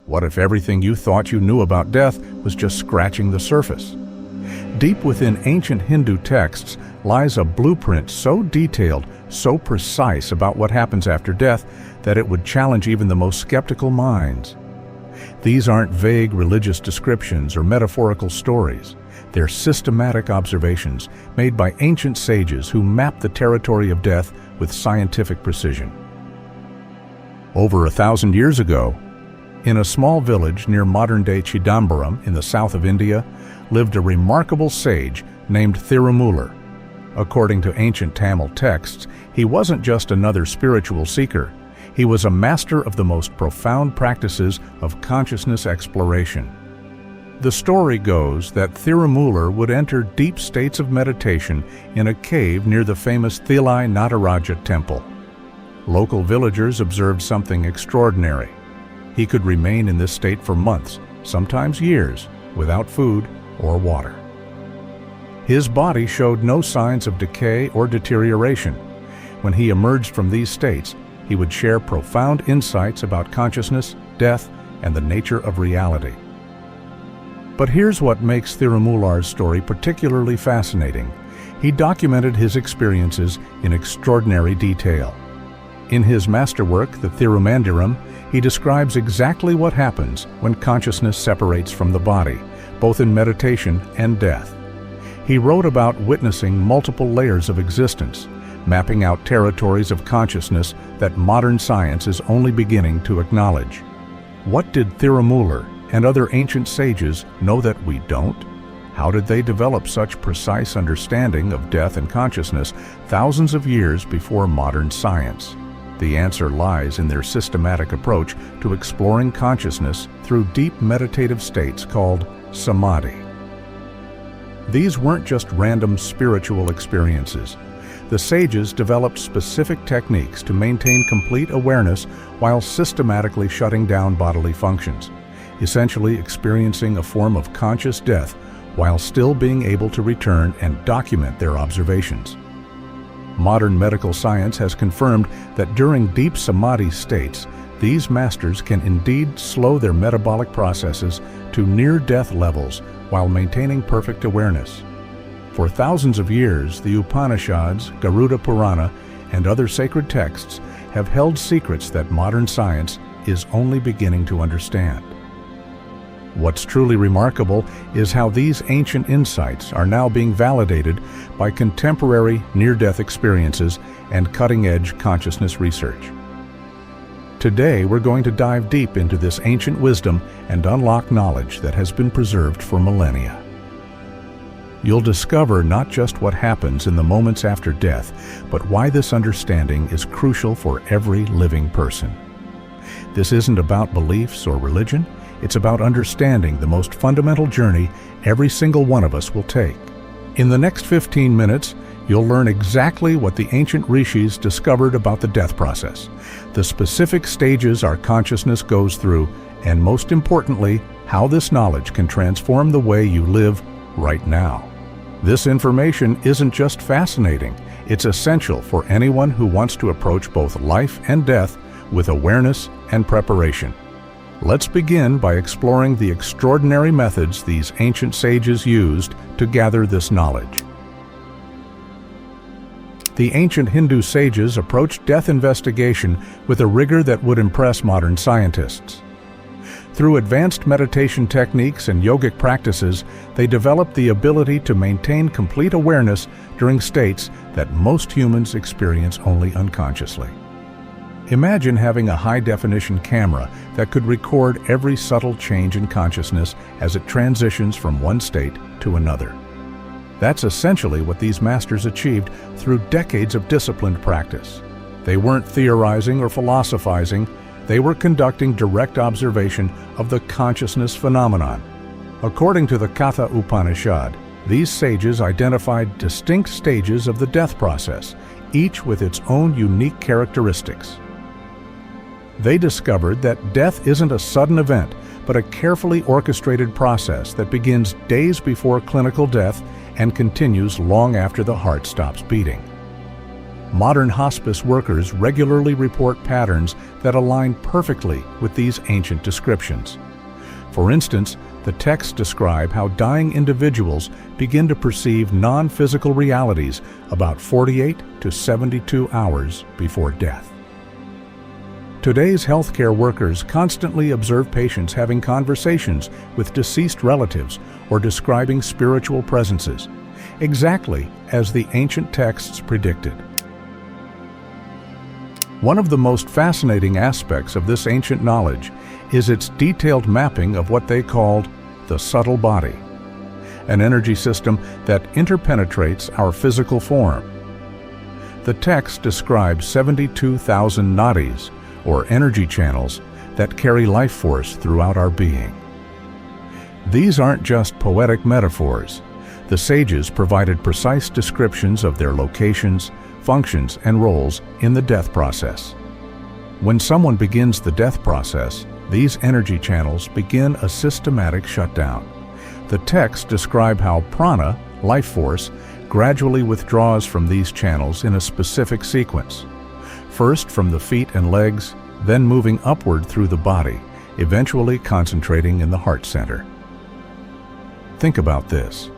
What if everything you thought you knew about death was just scratching the surface? Deep within ancient Hindu texts lies a blueprint so detailed, so precise about what happens after death that it would challenge even the most skeptical minds. These aren't vague religious descriptions or metaphorical stories. They're systematic observations made by ancient sages who mapped the territory of death with scientific precision. Over 1,000 years ago, in a small village near modern-day Chidambaram in the south of India, lived a remarkable sage named Thirumoolar. According to ancient Tamil texts, he wasn't just another spiritual seeker. He was a master of the most profound practices of consciousness exploration. The story goes that Thirumoolar would enter deep states of meditation in a cave near the famous Thilai Nataraja temple. Local villagers observed something extraordinary. He could remain in this state for months, sometimes years, without food or water. His body showed no signs of decay or deterioration. When he emerged from these states, he would share profound insights about consciousness, death, and the nature of reality. But here's what makes Thirumoolar's story particularly fascinating. He documented his experiences in extraordinary detail. In his masterwork, the Thirumandiram, he describes exactly what happens when consciousness separates from the body, both in meditation and death. He wrote about witnessing multiple layers of existence, mapping out territories of consciousness that modern science is only beginning to acknowledge. What did Thirumoolar and other ancient sages know that we don't? How did they develop such precise understanding of death and consciousness thousands of years before modern science? The answer lies in their systematic approach to exploring consciousness through deep meditative states called samadhi. These weren't just random spiritual experiences. The sages developed specific techniques to maintain complete awareness while systematically shutting down bodily functions, essentially experiencing a form of conscious death while still being able to return and document their observations. Modern medical science has confirmed that during deep samadhi states, these masters can indeed slow their metabolic processes to near-death levels while maintaining perfect awareness. For thousands of years, the Upanishads, Garuda Purana, and other sacred texts have held secrets that modern science is only beginning to understand. What's truly remarkable is how these ancient insights are now being validated by contemporary near-death experiences and cutting-edge consciousness research. Today, we're going to dive deep into this ancient wisdom and unlock knowledge that has been preserved for millennia. You'll discover not just what happens in the moments after death, but why this understanding is crucial for every living person. This isn't about beliefs or religion. It's about understanding the most fundamental journey every single one of us will take. In the next 15 minutes, you'll learn exactly what the ancient rishis discovered about the death process, the specific stages our consciousness goes through, and most importantly, how this knowledge can transform the way you live right now. This information isn't just fascinating, it's essential for anyone who wants to approach both life and death with awareness and preparation. Let's begin by exploring the extraordinary methods these ancient sages used to gather this knowledge. The ancient Hindu sages approached death investigation with a rigor that would impress modern scientists. Through advanced meditation techniques and yogic practices, they developed the ability to maintain complete awareness during states that most humans experience only unconsciously. Imagine having a high-definition camera that could record every subtle change in consciousness as it transitions from one state to another. That's essentially what these masters achieved through decades of disciplined practice. They weren't theorizing or philosophizing, they were conducting direct observation of the consciousness phenomenon. According to the Katha Upanishad, these sages identified distinct stages of the death process, each with its own unique characteristics. They discovered that death isn't a sudden event, but a carefully orchestrated process that begins days before clinical death and continues long after the heart stops beating. Modern hospice workers regularly report patterns that align perfectly with these ancient descriptions. For instance, the texts describe how dying individuals begin to perceive non-physical realities about 48 to 72 hours before death. Today's healthcare workers constantly observe patients having conversations with deceased relatives or describing spiritual presences, exactly as the ancient texts predicted. One of the most fascinating aspects of this ancient knowledge is its detailed mapping of what they called the subtle body, an energy system that interpenetrates our physical form. The text describes 72,000 nadis, or energy channels, that carry life force throughout our being. These aren't just poetic metaphors. The sages provided precise descriptions of their locations, functions, and roles in the death process. When someone begins the death process, these energy channels begin a systematic shutdown. The texts describe how prana, life force, gradually withdraws from these channels in a specific sequence. First from the feet and legs, then moving upward through the body, eventually concentrating in the heart center. Think about this.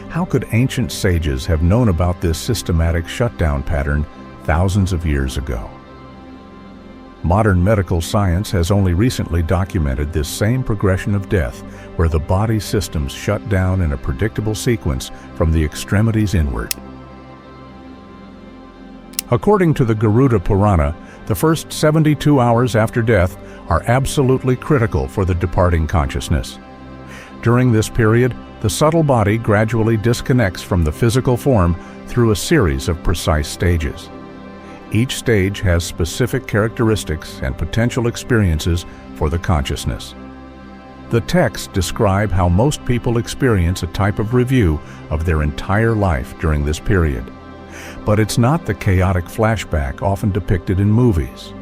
How could ancient sages have known about this systematic shutdown pattern thousands of years ago? Modern medical science has only recently documented this same progression of death, where the body systems shut down in a predictable sequence from the extremities inward. According to the Garuda Purana, the first 72 hours after death are absolutely critical for the departing consciousness. During this period, the subtle body gradually disconnects from the physical form through a series of precise stages. Each stage has specific characteristics and potential experiences for the consciousness. The texts describe how most people experience a type of review of their entire life during this period. But it's not the chaotic flashback often depicted in movies.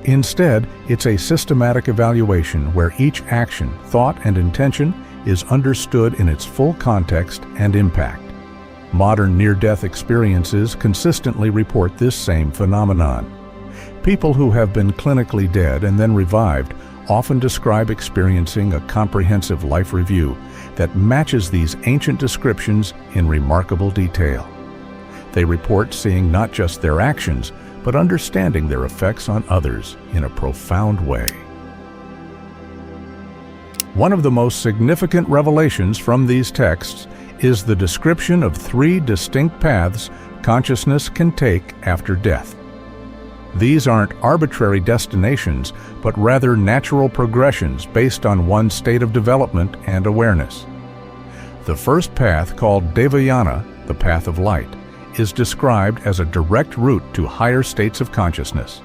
Instead, it's a systematic evaluation where each action, thought, and intention is understood in its full context and impact. Modern near-death experiences consistently report this same phenomenon. People who have been clinically dead and then revived often describe experiencing a comprehensive life review that matches these ancient descriptions in remarkable detail. They report seeing not just their actions, but understanding their effects on others in a profound way. One of the most significant revelations from these texts is the description of 3 distinct paths consciousness can take after death. These aren't arbitrary destinations, but rather natural progressions based on one's state of development and awareness. The first path, called Devayana, the path of light, is described as a direct route to higher states of consciousness.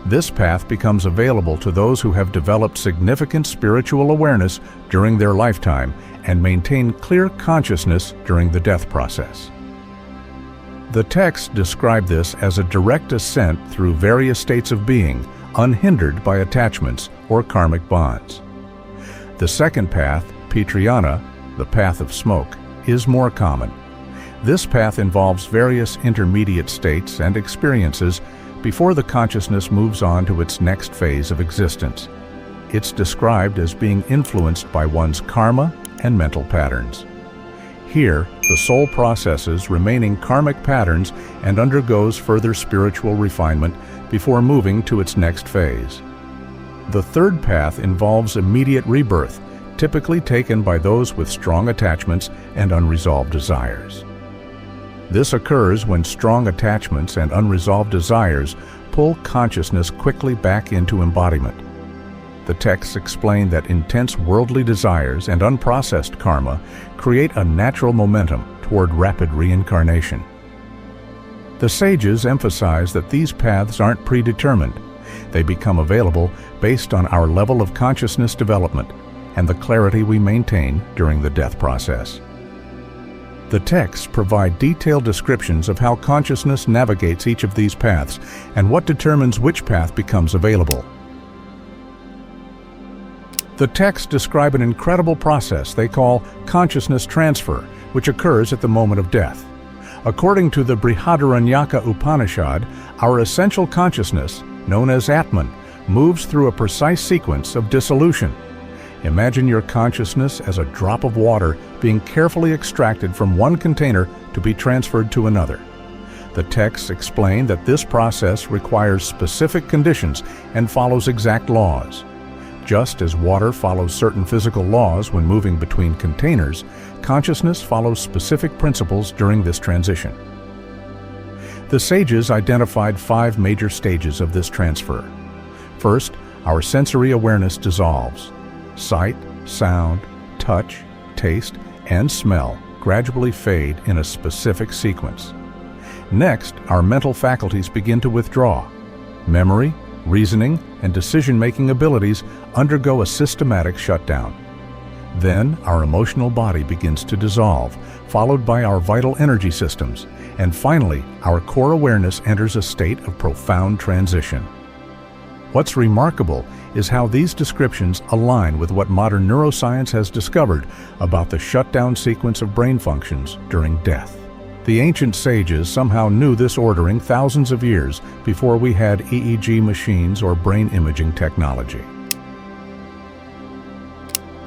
This path becomes available to those who have developed significant spiritual awareness during their lifetime and maintain clear consciousness during the death process. The texts describe this as a direct ascent through various states of being, unhindered by attachments or karmic bonds. The second path, Pitrayana, the path of smoke, is more common. This path involves various intermediate states and experiences before the consciousness moves on to its next phase of existence. It's described as being influenced by one's karma and mental patterns. Here, the soul processes remaining karmic patterns and undergoes further spiritual refinement before moving to its next phase. The third path involves immediate rebirth, typically taken by those with strong attachments and unresolved desires. This occurs when strong attachments and unresolved desires pull consciousness quickly back into embodiment. The texts explain that intense worldly desires and unprocessed karma create a natural momentum toward rapid reincarnation. The sages emphasize that these paths aren't predetermined. They become available based on our level of consciousness development and the clarity we maintain during the death process. The texts provide detailed descriptions of how consciousness navigates each of these paths and what determines which path becomes available. The texts describe an incredible process they call consciousness transfer, which occurs at the moment of death. According to the Brihadaranyaka Upanishad, our essential consciousness, known as Atman, moves through a precise sequence of dissolution. Imagine your consciousness as a drop of water being carefully extracted from one container to be transferred to another. The texts explain that this process requires specific conditions and follows exact laws. Just as water follows certain physical laws when moving between containers, consciousness follows specific principles during this transition. The sages identified 5 major stages of this transfer. First, our sensory awareness dissolves. Sight, sound, touch, taste, and smell gradually fade in a specific sequence. Next, our mental faculties begin to withdraw. Memory, reasoning, and decision-making abilities undergo a systematic shutdown. Then, our emotional body begins to dissolve, followed by our vital energy systems, and finally, our core awareness enters a state of profound transition. What's remarkable is how these descriptions align with what modern neuroscience has discovered about the shutdown sequence of brain functions during death. The ancient sages somehow knew this ordering thousands of years before we had EEG machines or brain imaging technology.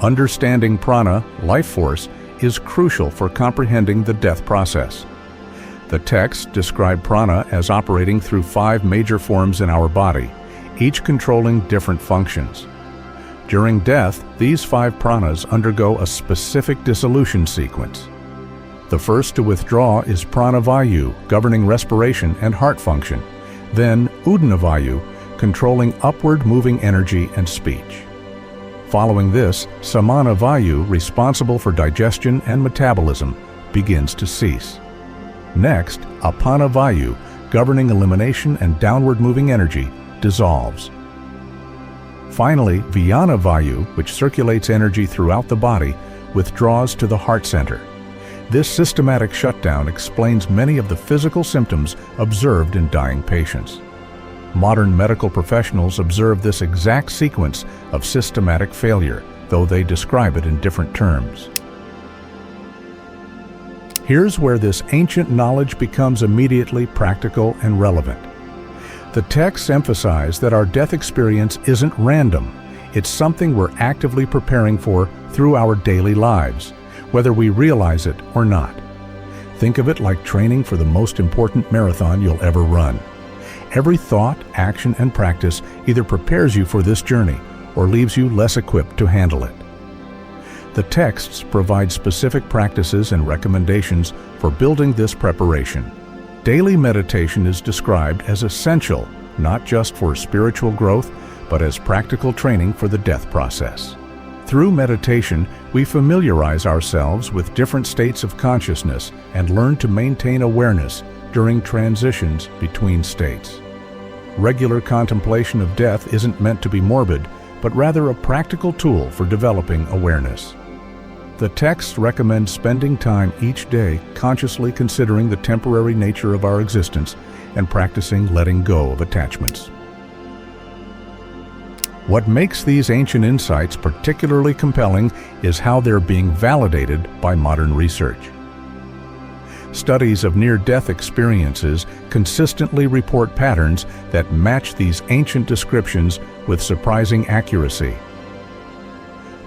Understanding prana, life force, is crucial for comprehending the death process. The texts describe prana as operating through 5 major forms in our body, each controlling different functions. During death, these 5 pranas undergo a specific dissolution sequence. The first to withdraw is pranavayu, governing respiration and heart function, then udnavayu, controlling upward moving energy and speech. Following this, samanavayu, responsible for digestion and metabolism, begins to cease. Next, apanavayu, governing elimination and downward moving energy, dissolves. Finally, vyanavayu, which circulates energy throughout the body, withdraws to the heart center. This systematic shutdown explains many of the physical symptoms observed in dying patients. Modern medical professionals observe this exact sequence of systematic failure, though they describe it in different terms. Here's where this ancient knowledge becomes immediately practical and relevant. The texts emphasize that our death experience isn't random. It's something we're actively preparing for through our daily lives, whether we realize it or not. Think of it like training for the most important marathon you'll ever run. Every thought, action, and practice either prepares you for this journey or leaves you less equipped to handle it. The texts provide specific practices and recommendations for building this preparation. Daily meditation is described as essential, not just for spiritual growth, but as practical training for the death process. Through meditation, we familiarize ourselves with different states of consciousness and learn to maintain awareness during transitions between states. Regular contemplation of death isn't meant to be morbid, but rather a practical tool for developing awareness. The texts recommend spending time each day consciously considering the temporary nature of our existence and practicing letting go of attachments. What makes these ancient insights particularly compelling is how they're being validated by modern research. Studies of near-death experiences consistently report patterns that match these ancient descriptions with surprising accuracy.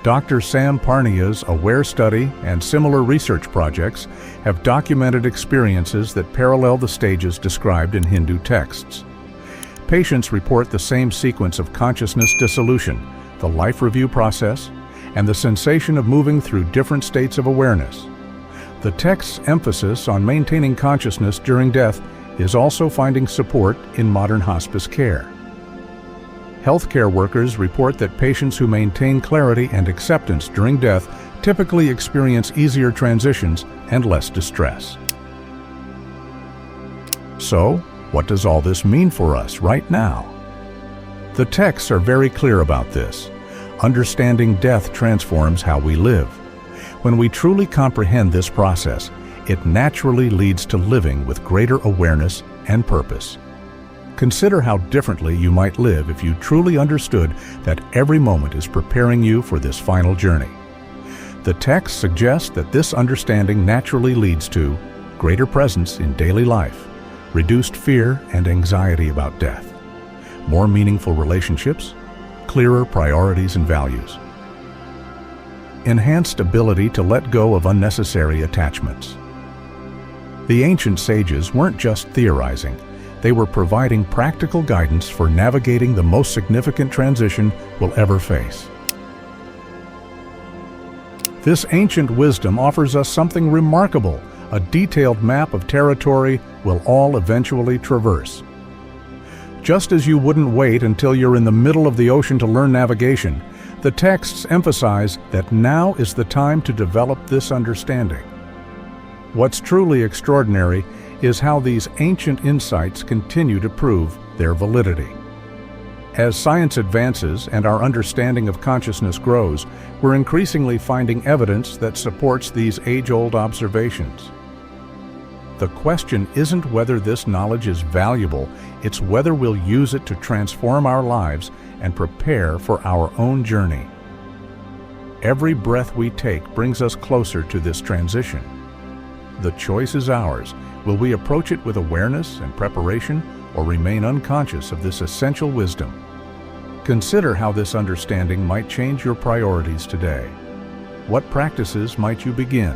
Dr. Sam Parnia's AWARE study and similar research projects have documented experiences that parallel the stages described in Hindu texts. Patients report the same sequence of consciousness dissolution, the life review process, and the sensation of moving through different states of awareness. The text's emphasis on maintaining consciousness during death is also finding support in modern hospice care. Healthcare workers report that patients who maintain clarity and acceptance during death typically experience easier transitions and less distress. So, what does all this mean for us right now? The texts are very clear about this. Understanding death transforms how we live. When we truly comprehend this process, it naturally leads to living with greater awareness and purpose. Consider how differently you might live if you truly understood that every moment is preparing you for this final journey. The text suggests that this understanding naturally leads to greater presence in daily life, reduced fear and anxiety about death, more meaningful relationships, clearer priorities and values, enhanced ability to let go of unnecessary attachments. The ancient sages weren't just theorizing, they were providing practical guidance for navigating the most significant transition we'll ever face. This ancient wisdom offers us something remarkable, a detailed map of territory we'll all eventually traverse. Just as you wouldn't wait until you're in the middle of the ocean to learn navigation, the texts emphasize that now is the time to develop this understanding. What's truly extraordinary is how these ancient insights continue to prove their validity. As science advances and our understanding of consciousness grows, we're increasingly finding evidence that supports these age-old observations. The question isn't whether this knowledge is valuable, it's whether we'll use it to transform our lives and prepare for our own journey. Every breath we take brings us closer to this transition. The choice is ours. Will we approach it with awareness and preparation, or remain unconscious of this essential wisdom? Consider how this understanding might change your priorities today. What practices might you begin?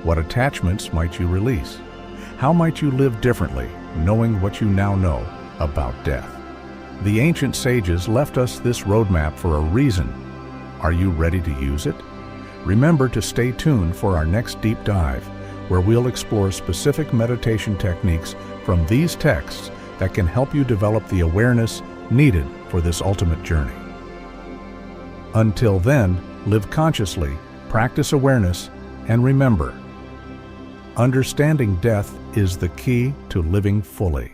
What attachments might you release? How might you live differently, knowing what you now know about death? The ancient sages left us this roadmap for a reason. Are you ready to use it? Remember to stay tuned for our next deep dive, where we'll explore specific meditation techniques from these texts that can help you develop the awareness needed for this ultimate journey. Until then, live consciously, practice awareness, and remember, understanding death is the key to living fully.